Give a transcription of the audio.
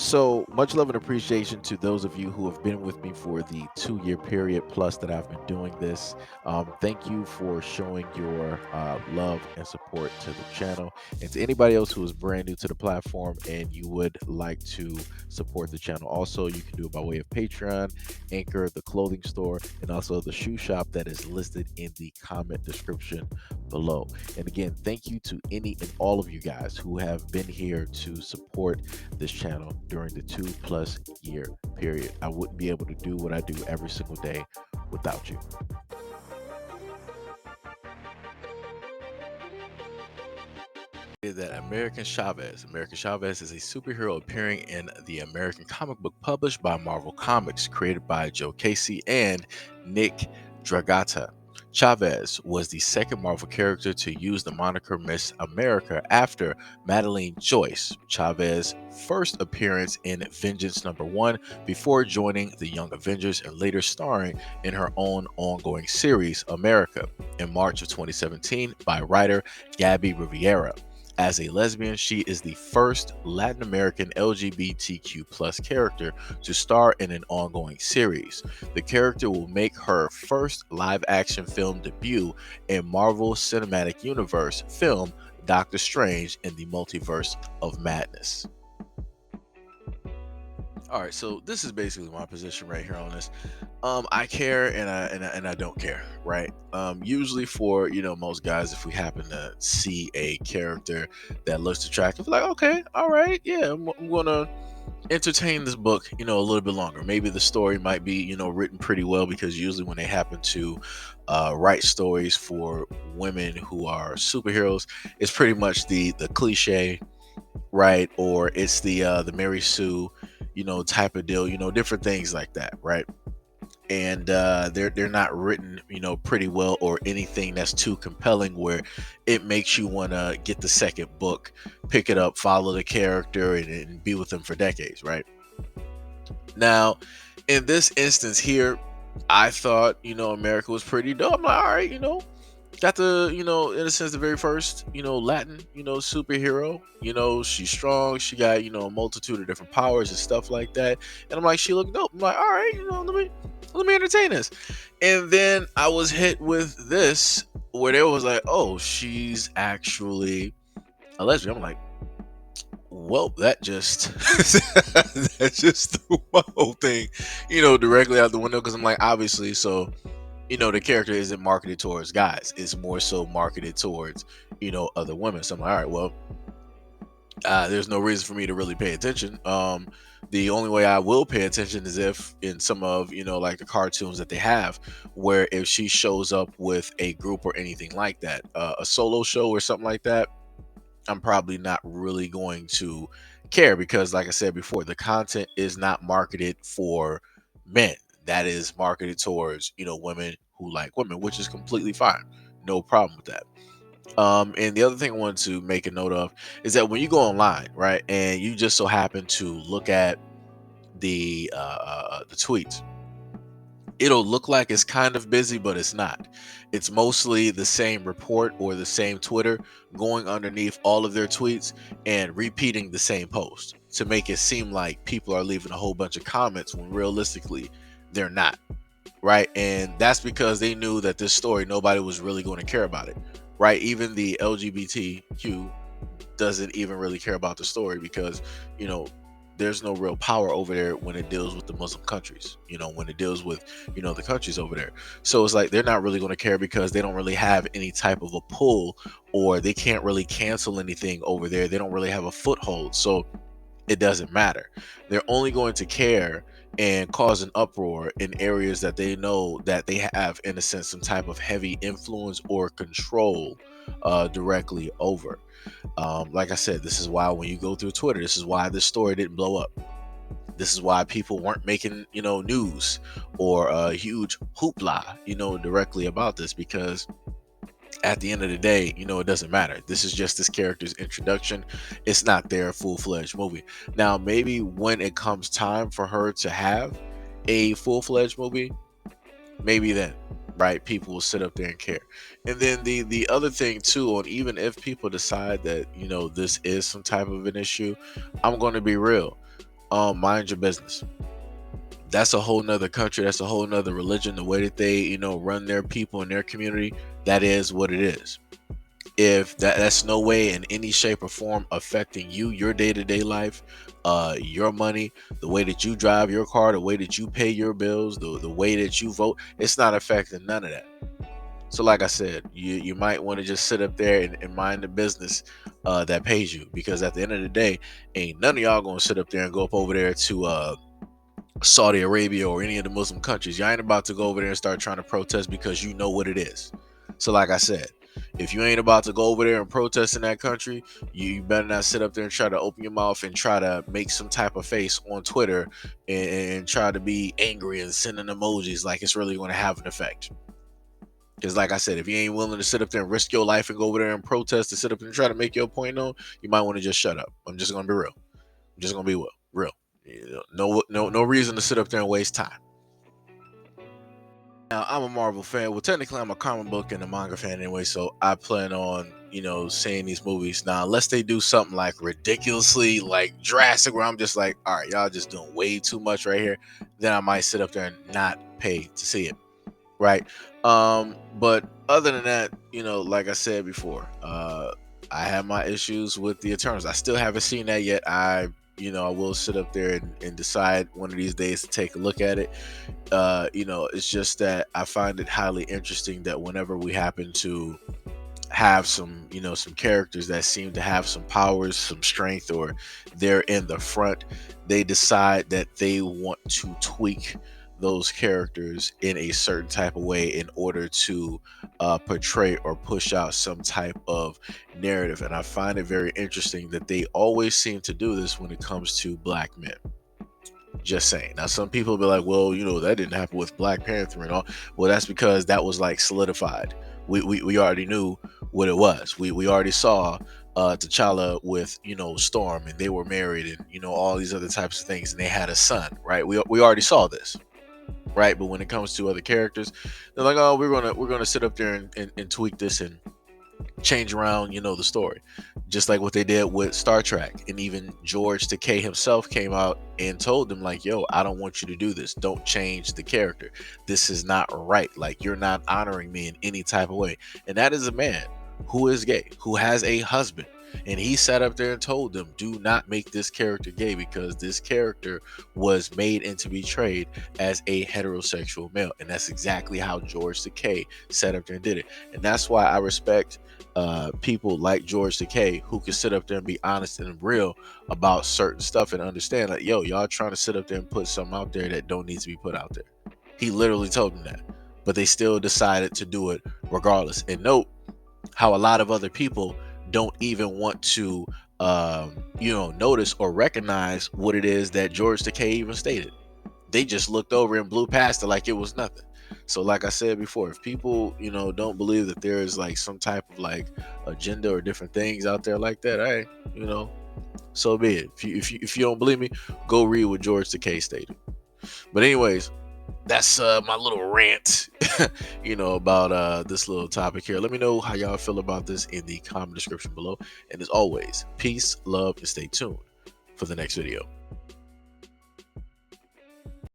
So much love and appreciation to those of you who have been with me for the 2 year period plus that I've been doing this. Thank you for showing your love and support to the channel. And to anybody else who is brand new to the platform and you would like to support the channel, also, you can do it by way of Patreon, Anchor, the clothing store, and also the shoe shop that is listed in the comment description below. And again, thank you to any and all of you guys who have been here to support this channel during the 2+ year period. I wouldn't be able to do what I do every single day without you. That American Chavez is a superhero appearing in the American comic book published by Marvel Comics, created by Joe Casey and Nick Dragata. Chavez was the second Marvel character to use the moniker Miss America after Madeline Joyce. Chavez's first appearance in Vengeance #1 before joining the Young Avengers and later starring in her own ongoing series, America, in March of 2017 by writer Gabby Riviera. As a lesbian, she is the first Latin American LGBTQ plus character to star in an ongoing series. The character will make her first live action film debut in Marvel Cinematic Universe film Doctor Strange in the Multiverse of Madness. All right, so this is basically my position right here on this. I care and I don't care, right? Usually for most guys, if we happen to see a character that looks attractive, like okay, all right, yeah, I'm gonna entertain this book, a little bit longer. Maybe the story might be written pretty well because usually when they happen to write stories for women who are superheroes, it's pretty much the cliche, right? Or it's the Mary Sue, type of deal, different things like that, right? And they're not written pretty well or anything that's too compelling where it makes you want to get the second book, pick it up, follow the character, and be with them for decades, right? Now in this instance here, I thought America was pretty dope. I'm like, all right, got the in a sense the very first Latin superhero. She's strong, she got a multitude of different powers and stuff like that, and I'm like, she looked dope. I'm like, all right, let me entertain this. And then I was hit with this where they was like, oh, she's actually a lesbian. I'm like, well, that just that just threw my whole thing directly out the window, because I'm like, obviously, so the character isn't marketed towards guys, it's more so marketed towards other women. So I'm like, all right, well, there's no reason for me to really pay attention. The only way I will pay attention is if in some of like the cartoons that they have, where if she shows up with a group or anything like that, a solo show or something like that, I'm probably not really going to care, because like I said before, the content is not marketed for men. That is marketed towards women who like women, which is completely fine, no problem with that. And the other thing I wanted to make a note of is that when you go online, right, and you just so happen to look at the tweets, it'll look like it's kind of busy, but it's not. It's mostly the same report or the same Twitter going underneath all of their tweets and repeating the same post to make it seem like people are leaving a whole bunch of comments when realistically they're not, right? And that's because they knew that this story, nobody was really going to care about it, right? Even the LGBTQ doesn't even really care about the story, because you know there's no real power over there when it deals with the Muslim countries, when it deals with the countries over there. So it's like they're not really going to care because they don't really have any type of a pull, or they can't really cancel anything over there. They don't really have a foothold, so it doesn't matter. They're only going to care and cause an uproar in areas that they know that they have, in a sense, some type of heavy influence or control directly over. Like I said, this is why when you go through Twitter, this is why this story didn't blow up. This is why people weren't making news or a huge hoopla directly about this, because at the end of the day, it doesn't matter. This is just this character's introduction. It's not their full-fledged movie. Now, maybe when it comes time for her to have a full-fledged movie, maybe then, right, people will sit up there and care. And then the other thing too, on even if people decide that this is some type of an issue, I'm going to be real. mind your business. That's a whole nother country. That's a whole nother religion. The way that they, run their people and their community, that is what it is. If that's no way in any shape or form affecting you, your day-to-day life, your money, the way that you drive your car, the way that you pay your bills, the way that you vote, it's not affecting none of that. So like I said, you might want to just sit up there and mind the business that pays you, because at the end of the day, ain't none of y'all gonna sit up there and go up over there to Saudi Arabia or any of the Muslim countries. You ain't about to go over there and start trying to protest because you know what it is. So like I said, if you ain't about to go over there and protest in that country, you better not sit up there and try to open your mouth and try to make some type of face on Twitter and try to be angry and sending emojis like it's really going to have an effect. Because like I said, if you ain't willing to sit up there and risk your life and go over there and protest to sit up and try to make your point known, you might want to just shut up. I'm just going to be real. I'm just going to be real. No reason to sit up there and waste time. Now, I'm a Marvel fan. Well, technically, I'm a comic book and a manga fan anyway, so I plan on, seeing these movies. Now, unless they do something like ridiculously, like drastic, where I'm just like, all right, y'all just doing way too much right here, then I might sit up there and not pay to see it. Right. But other than that, like I said before, I have my issues with the Eternals. I still haven't seen that yet. I will sit up there and decide one of these days to take a look at it. It's just that I find it highly interesting that whenever we happen to have some characters that seem to have some powers, some strength, or they're in the front, they decide that they want to tweak those characters in a certain type of way in order to portray or push out some type of narrative. And I find it very interesting that they always seem to do this when it comes to black men. Just saying. Now, some people will be like, well, that didn't happen with Black Panther and all. Well, that's because that was like solidified. We already knew what it was. We already saw T'Challa with, Storm, and they were married, and, all these other types of things, and they had a son, right? We already saw this. Right. But when it comes to other characters, they're like, oh, we're gonna sit up there and tweak this and change around, the story, just like what they did with Star Trek. And even George Takei himself came out and told them, like, yo, I don't want you to do this. Don't change the character. This is not right. Like, you're not honoring me in any type of way. And that is a man who is gay, who has a husband. And he sat up there and told them, do not make this character gay, because this character was made and to be portrayed as a heterosexual male. And that's exactly how George Takei sat up there and did it. And that's why I respect people like George Takei, who can sit up there and be honest and real about certain stuff and understand, like, yo, y'all trying to sit up there and put something out there that don't need to be put out there. He literally told them that, but they still decided to do it regardless. And note how a lot of other people don't even want to notice or recognize what it is that George Takei even stated. They just looked over and blew past it like it was nothing. So like I said before, if people don't believe that there is like some type of like agenda or different things out there like that, hey, so be it. If you don't believe me, go read what George Takei stated. But anyways, that's my little rant about this little topic here. Let me know how y'all feel about this in the comment description below. And as always, peace, love, and stay tuned for the next video.